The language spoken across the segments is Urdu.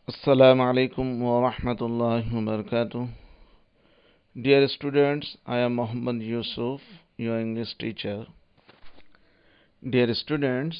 Assalamu alaikum wa rahmatullahi wa barakatuh. Dear students, I am Muhammad Yusuf, your English teacher. Dear students,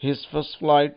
His First Flight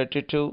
32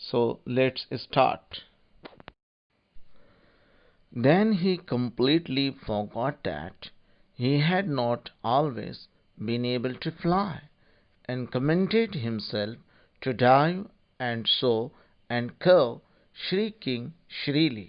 So let's start. Then he completely forgot that he had not always been able to fly, and commended himself to dive and soar and curve, shrieking shrilly.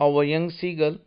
our young seagull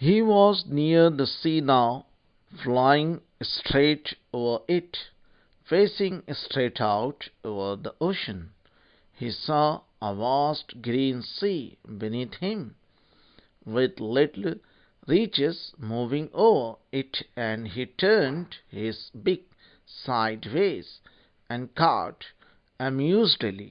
He was near the sea now, flying straight over it, facing straight out over the ocean. He saw a vast green sea beneath him, with little reaches moving over it, and he turned his beak sideways and cawed amusedly.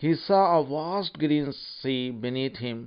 He saw a vast green sea beneath him.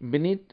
Beneath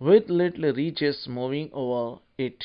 With little reaches moving over it.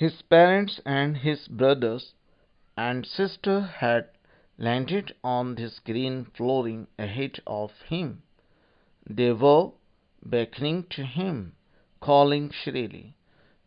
His parents and his brothers and sister had landed on this green flooring ahead of him. They were beckoning to him, calling shrilly.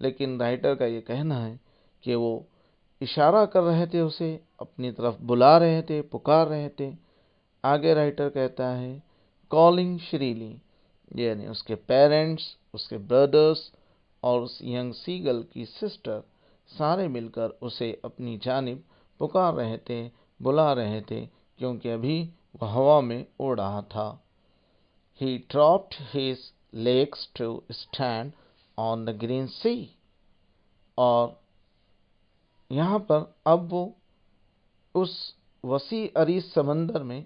لیکن رائٹر کا یہ کہنا ہے کہ وہ اشارہ کر رہے تھے، اسے اپنی طرف بلا رہے تھے، پکار رہے تھے. آگے رائٹر کہتا ہے کالنگ شریلی، یعنی اس کے پیرنٹس، اس کے بردرس اور اس ینگ سیگل کی سسٹر سارے مل کر اسے اپنی جانب پکار رہے تھے، بلا رہے تھے، کیونکہ ابھی وہ ہوا میں اڑ رہا تھا. He dropped his legs to stand on the green sea. اور یہاں پر اب وہ اس وسیع عریض سمندر میں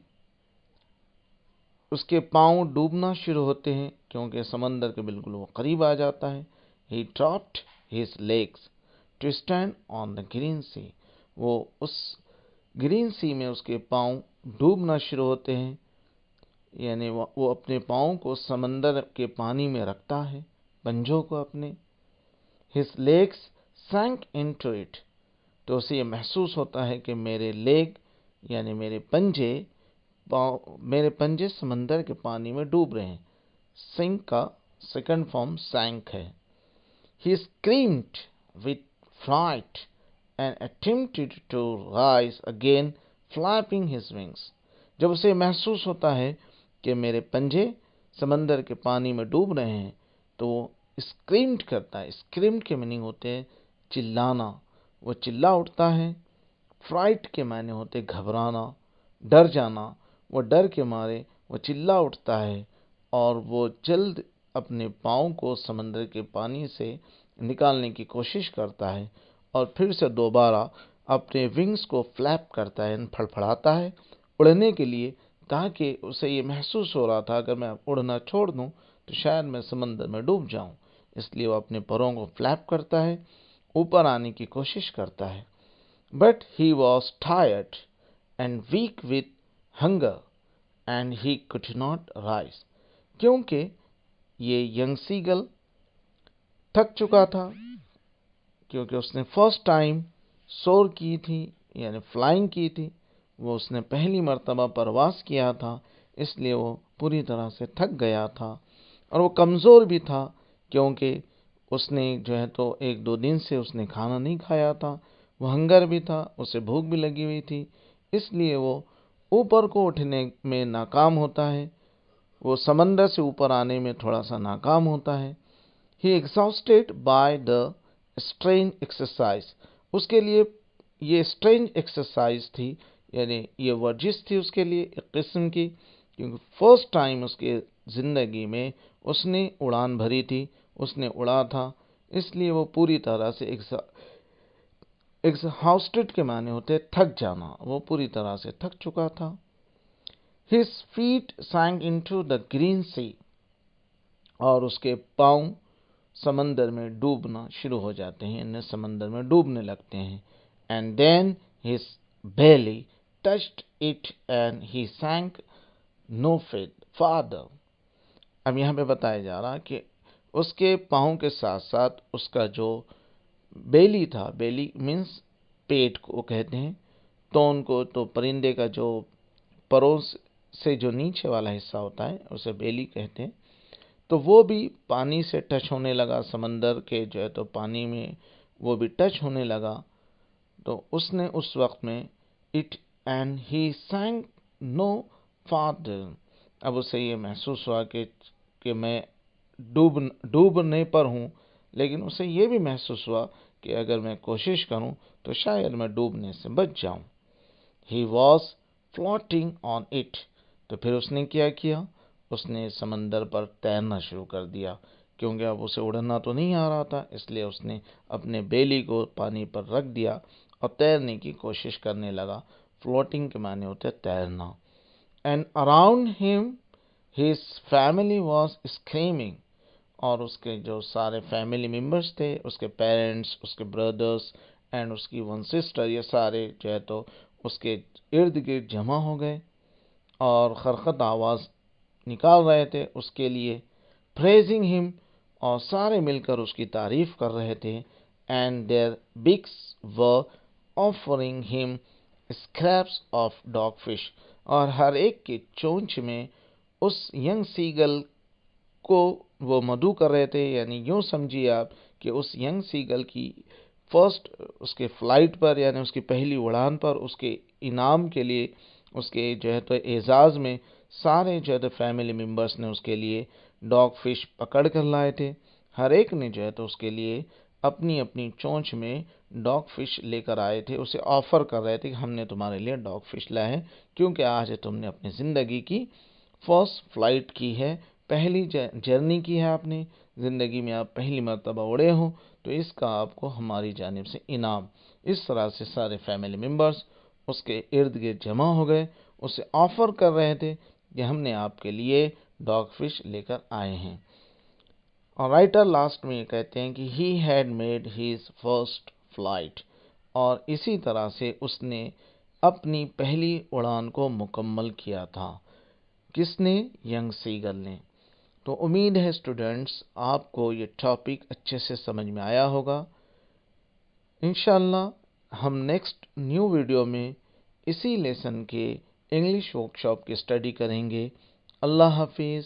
اس کے پاؤں ڈوبنا شروع ہوتے ہیں، کیونکہ سمندر کے بالکل وہ قریب آ جاتا ہے. He dropped his legs to stand on the green sea. وہ اس گرین سی میں اس کے پاؤں ڈوبنا شروع ہوتے ہیں، یعنی وہ اپنے پاؤں کو سمندر کے پانی میں رکھتا ہے، پنجوں کو اپنے. His legs sank into it. تو اسے یہ محسوس ہوتا ہے کہ میرے لیگ یعنی میرے پنجے سمندر کے پانی میں ڈوب رہے ہیں. سنک کا سیکنڈ فارم سینک ہے. He screamed with fright and attempted to rise again, flapping his wings. جب اسے محسوس ہوتا ہے کہ میرے پنجے سمندر کے پانی میں ڈوب رہے ہیں تو وہ اسکریمڈ کرتا ہے. اسکریمڈ کے میننگ ہوتے ہیں چلانا، وہ چلا اٹھتا ہے. فرائٹ کے معنی ہوتے گھبرانا، ڈر جانا. وہ ڈر کے مارے وہ چلا اٹھتا ہے اور وہ جلد اپنے پاؤں کو سمندر کے پانی سے نکالنے کی کوشش کرتا ہے اور پھر سے دوبارہ اپنے ونگز کو فلیپ کرتا ہے، پھڑپھڑاتا ہے اڑنے کے لیے، تاکہ اسے یہ محسوس ہو رہا تھا اگر میں اڑنا چھوڑ دوں تو شاید میں سمندر میں ڈوب جاؤں. اس لیے وہ اپنے پروں کو فلیپ کرتا ہے، اوپر آنے کی کوشش کرتا ہے. But he was tired and weak with hunger and he could not rise. کیونکہ یہ ینگ سیگل تھک چکا تھا، کیونکہ اس نے فرسٹ ٹائم سور کی تھی، یعنی فلائنگ کی تھی. وہ اس نے پہلی مرتبہ پرواز کیا تھا، اس لیے وہ پوری طرح سے تھک گیا تھا اور وہ کمزور بھی تھا، کیونکہ اس نے جو ہے تو 1-2 دن سے اس نے کھانا نہیں کھایا تھا. وہ ہنگر بھی تھا، اسے بھوک بھی لگی ہوئی تھی، اس لیے وہ اوپر کو اٹھنے میں ناکام ہوتا ہے، وہ سمندر سے اوپر آنے میں تھوڑا سا ناکام ہوتا ہے. He exhausted by the strange exercise. اس کے لیے یہ strange exercise تھی، یعنی یہ ورزش تھی اس کے لیے ایک قسم کی، کیونکہ فرسٹ ٹائم اس کے زندگی میں اس نے اڑان بھری تھی، اس نے اڑا تھا، اس لیے وہ پوری طرح سے exhausted کے معنی ہوتے تھک جانا، وہ پوری طرح سے تھک چکا تھا. His feet sank into the green sea. اور اس کے پاؤں سمندر میں ڈوبنا شروع ہو جاتے ہیں، انہیں سمندر میں ڈوبنے لگتے ہیں. And then his belly touched it and he sank no farther. اب یہاں پہ بتایا جا رہا کہ اس کے پاؤں کے ساتھ ساتھ اس کا جو بیلی تھا، بیلی مینس پیٹ کو کہتے ہیں، تو ان کو تو پرندے کا جو پروں سے جو نیچے والا حصہ ہوتا ہے اسے بیلی کہتے ہیں، تو وہ بھی پانی سے ٹچ ہونے لگا، سمندر کے جو ہے تو پانی میں وہ بھی ٹچ ہونے لگا. تو اس نے اس وقت میں it and he sank no further. اب اسے یہ محسوس ہوا کہ میں ڈوبنے پر ہوں، لیکن اسے یہ بھی محسوس ہوا کہ اگر میں کوشش کروں تو شاید میں ڈوبنے سے بچ جاؤں. He was floating on it. تو پھر اس نے کیا کیا؟ اس نے سمندر پر تیرنا شروع کر دیا، کیونکہ اب اسے اڑنا تو نہیں آ رہا تھا، اس لیے اس نے اپنے بیلی کو پانی پر رکھ دیا اور تیرنے کی کوشش کرنے لگا. فلوٹنگ کے معنی ہوتے تیرنا. And around him his family was screaming. اور اس کے جو سارے فیملی ممبرس تھے، اس کے پیرنٹس، اس کے بردرس اینڈ اس کی ون سسٹر، یہ سارے جو ہے تو اس کے ارد گرد جمع ہو گئے اور خرخت آواز نکال رہے تھے اس کے لیے. پریزنگ ہم، اور سارے مل کر اس کی تعریف کر رہے تھے. And their bugs were offering ہم اسکریپس آف ڈاگ فش. اور ہر ایک کے چونچ میں اس ینگ سیگل کو وہ مدعو کر رہے تھے، یعنی یوں سمجھیے آپ کہ اس ینگ سیگل کی فرسٹ اس کے فلائٹ پر، یعنی اس کی پہلی اڑان پر، اس کے انعام کے لیے، اس کے جو ہے تو اعزاز میں سارے جو ہے تو فیملی ممبرس نے اس کے لیے ڈاگ فش پکڑ کر لائے تھے. ہر ایک نے جو ہے تو اس کے لیے اپنی اپنی چونچ میں ڈاگ فش لے کر آئے تھے، اسے آفر کر رہے تھے کہ ہم نے تمہارے لیے ڈاگ فش لائے ہیں کیونکہ آج تم نے اپنی زندگی کی فرسٹ فلائٹ کی ہے، پہلی جرنی کی ہے آپ نے، زندگی میں آپ پہلی مرتبہ اڑے ہوں، تو اس کا آپ کو ہماری جانب سے انعام. اس طرح سے سارے فیملی ممبرس اس کے ارد گرد جمع ہو گئے، اسے آفر کر رہے تھے کہ ہم نے آپ کے لیے ڈاگ فش لے کر آئے ہیں. اور رائٹر لاسٹ میں یہ کہتے ہیں کہ he had made his first flight, اور اسی طرح سے اس نے اپنی پہلی اڑان کو مکمل کیا تھا. کس نے؟ ینگ سیگل نے. تو امید ہے اسٹوڈنٹس آپ کو یہ ٹاپک اچھے سے سمجھ میں آیا ہوگا. انشاءاللہ ہم نیکسٹ نیو ویڈیو میں اسی لیسن کے انگلش ورک شاپ کی اسٹڈی کریں گے. اللہ حافظ.